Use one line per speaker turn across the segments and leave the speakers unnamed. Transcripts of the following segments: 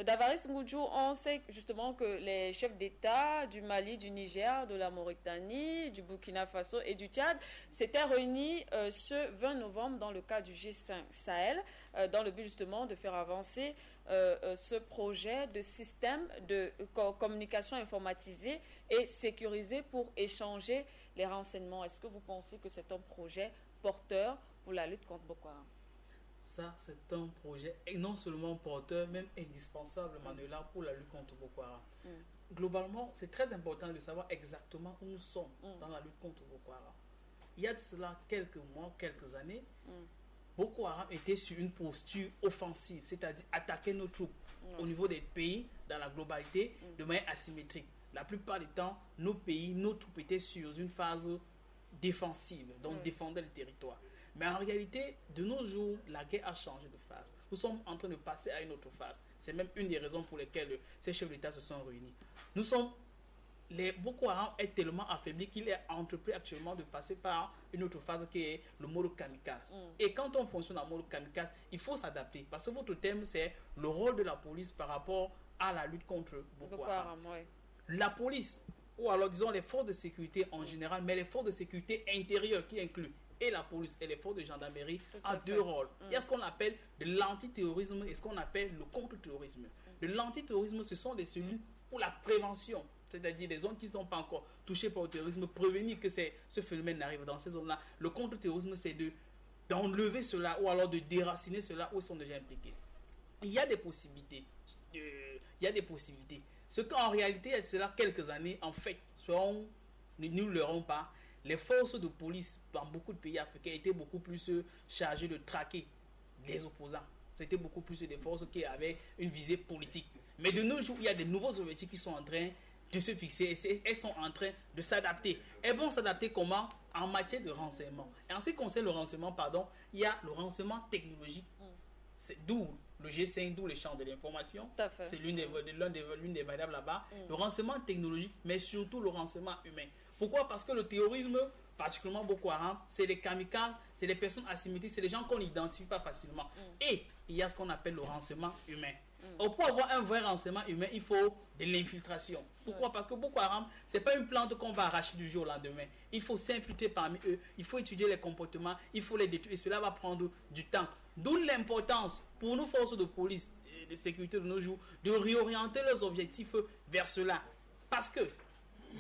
Davaris Ngoudjou, on sait justement que les chefs d'État du Mali, du Niger, de la Mauritanie, du Burkina Faso et du Tchad s'étaient réunis ce 20 novembre dans le cadre du G5 Sahel, dans le but justement de faire avancer ce projet de système de communication informatisée et sécurisée pour échanger les renseignements. Est-ce que vous pensez que c'est un projet porteur pour la lutte contre Boko Haram?
Ça, c'est un projet et non seulement porteur, même indispensable, Manuela, pour la lutte contre Boko Haram. Globalement, c'est très important de savoir exactement où nous sommes dans la lutte contre Boko Haram. Il y a de cela quelques mois, quelques années, Boko Haram était sur une posture offensive, c'est-à-dire attaquer nos troupes au niveau des pays, dans la globalité, de manière asymétrique. La plupart du temps, nos pays, nos troupes étaient sur une phase défensive, donc défendaient le territoire. Mais en réalité, de nos jours, la guerre a changé de phase. Nous sommes en train de passer à une autre phase. C'est même une des raisons pour lesquelles ces chefs d'État se sont réunis. Les Boko Haram est tellement affaibli qu'il est entrepris actuellement de passer par une autre phase qui est le mode kamikaze. Et quand on fonctionne en mode kamikaze, il faut s'adapter. Parce que votre thème, c'est le rôle de la police par rapport à la lutte contre Boko Haram. La police, ou alors disons les forces de sécurité en général, mais les forces de sécurité intérieures qui incluent et la police et les forces de gendarmerie ont deux rôles. Il y a ce qu'on appelle de l'antiterrorisme et ce qu'on appelle le contre-terrorisme. De l'antiterrorisme, ce sont des cellules pour la prévention, c'est-à-dire des zones qui ne sont pas encore touchées par le terrorisme, prévenir que ce phénomène n'arrive dans ces zones-là. Le contre-terrorisme, c'est d'enlever cela ou alors de déraciner cela où ils sont déjà impliqués. Il y a des possibilités. Ce qu'en réalité, il y a cela quelques années, en fait, ne nous leurrons pas, les forces de police dans beaucoup de pays africains étaient beaucoup plus chargées de traquer les opposants. C'était beaucoup plus des forces qui avaient une visée politique. Mais de nos jours, il y a de nouveaux objectifs qui sont en train de se fixer. Elles sont en train de s'adapter. Elles vont s'adapter comment? En matière de renseignement. Et en ce qui concerne le renseignement, il y a le renseignement technologique. C'est d'où le G5, d'où les champs de l'information. C'est l'une des variables là-bas. Le renseignement technologique, mais surtout le renseignement humain. Pourquoi? Parce que le terrorisme, particulièrement Boko Haram, c'est des kamikazes, c'est des personnes asymétriques, c'est des gens qu'on n'identifie pas facilement. Et il y a ce qu'on appelle le renseignement humain. Pour avoir un vrai renseignement humain, il faut de l'infiltration. Pourquoi? Parce que Boko Haram, ce n'est pas une plante qu'on va arracher du jour au lendemain. Il faut s'infiltrer parmi eux, il faut étudier les comportements, il faut les détruire. Et cela va prendre du temps. D'où l'importance pour nos forces de police et de sécurité de nos jours de réorienter leurs objectifs vers cela. Parce que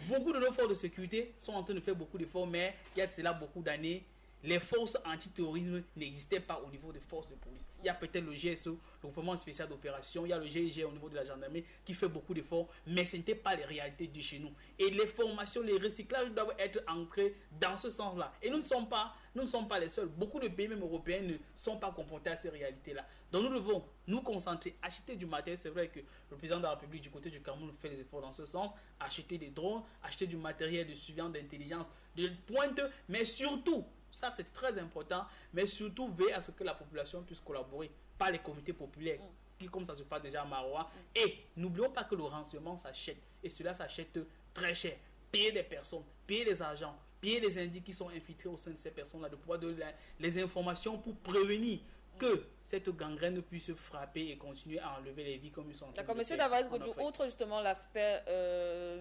beaucoup de nos forces de sécurité sont en train de faire beaucoup d'efforts, mais il y a de cela beaucoup d'années, les forces antiterrorisme n'existaient pas au niveau des forces de police. Il y a peut-être le GSO, le groupement spécial d'opération, il y a le GIG au niveau de la gendarmerie qui fait beaucoup d'efforts, mais ce n'était pas les réalités de chez nous. Et les formations, les recyclages doivent être ancrés dans ce sens-là. Et nous ne sommes pas les seuls. Beaucoup de pays, même européens, ne sont pas confrontés à ces réalités-là. Donc nous devons nous concentrer, acheter du matériel. C'est vrai que le président de la République du côté du Cameroun fait les efforts dans ce sens, acheter des drones, acheter du matériel de surveillance d'intelligence de pointe, mais surtout, ça c'est très important, mais surtout veiller à ce que la population puisse collaborer, pas les comités populaires, qui comme ça se passe déjà à Maroua. Et n'oublions pas que le renseignement s'achète, et cela s'achète très cher. Payer des personnes, payer des agents, payer les individus qui sont infiltrés au sein de ces personnes-là, de pouvoir donner les informations pour prévenir que cette gangrène puisse frapper et continuer à enlever les vies comme ils sont en train de le faire.
D'accord, M. Davaris Ngoudjou, outre justement l'aspect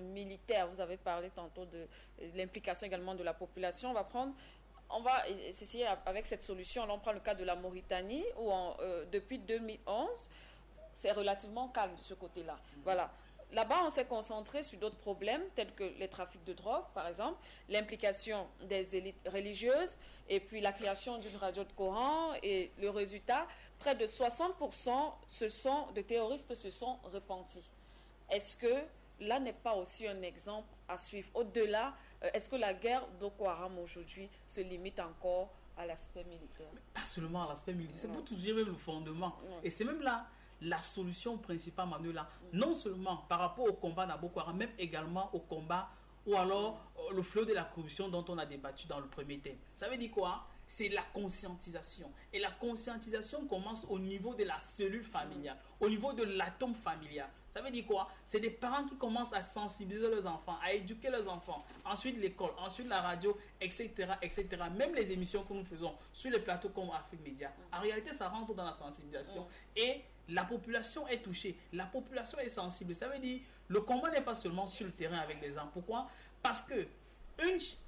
militaire, vous avez parlé tantôt de l'implication également de la population. On va essayer avec cette solution. Là, on prend le cas de la Mauritanie où depuis 2011, c'est relativement calme de ce côté-là. Voilà. Là-bas, on s'est concentré sur d'autres problèmes tels que les trafics de drogue, par exemple, l'implication des élites religieuses et puis la création d'une radio de Coran. Et le résultat, près de 60% de terroristes se sont repentis. Est-ce que là n'est pas aussi un exemple à suivre? Au-delà, est-ce que la guerre Boko Haram aujourd'hui se limite encore à l'aspect militaire?
Mais pas seulement à l'aspect militaire, c'est pour toujours même le fondement. Et c'est même là la solution principale, Manuela. Non seulement par rapport au combat de Boko Haram, même également au combat ou alors le flot de la corruption dont on a débattu dans le premier thème. Ça veut dire quoi? C'est la conscientisation. Et la conscientisation commence au niveau de la cellule familiale, au niveau de l'atome familial. Ça veut dire quoi? C'est des parents qui commencent à sensibiliser leurs enfants, à éduquer leurs enfants. Ensuite l'école, ensuite la radio, etc., etc. Même les émissions que nous faisons sur les plateaux comme Afrique Média. En réalité, ça rentre dans la sensibilisation. Et la population est touchée, la population est sensible. Ça veut dire le combat n'est pas seulement sur le terrain avec les gens. Pourquoi? Parce que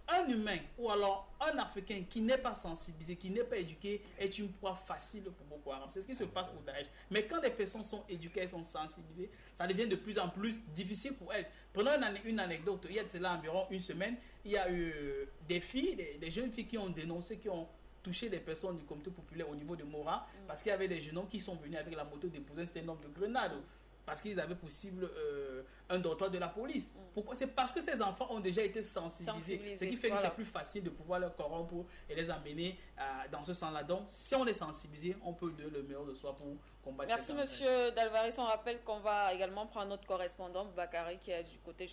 un humain ou alors un Africain qui n'est pas sensibilisé, qui n'est pas éduqué, est une proie facile pour Boko Haram. C'est ce qui se passe pour Daesh. Mais quand les personnes sont éduquées, sont sensibilisées, ça devient de plus en plus difficile pour elles. Prenons une anecdote. Il y a de cela environ une semaine, il y a eu des filles, des jeunes filles qui ont dénoncé, qui ont touché des personnes du comité populaire au niveau de Mora, parce qu'il y avait des jeunes hommes qui sont venus avec la moto déposer un certain nombre de grenades. Parce qu'ils avaient possible un dortoir de la police. Pourquoi? C'est parce que ces enfants ont déjà été sensibilisés. Ce qui fait que c'est plus facile de pouvoir les corrompre et les emmener dans ce sens-là. Donc, si on les sensibilise, on peut donner le meilleur de soi pour combattre.
Merci, monsieur Dalvaris. On rappelle qu'on va également prendre notre correspondant, Bakary, qui est du côté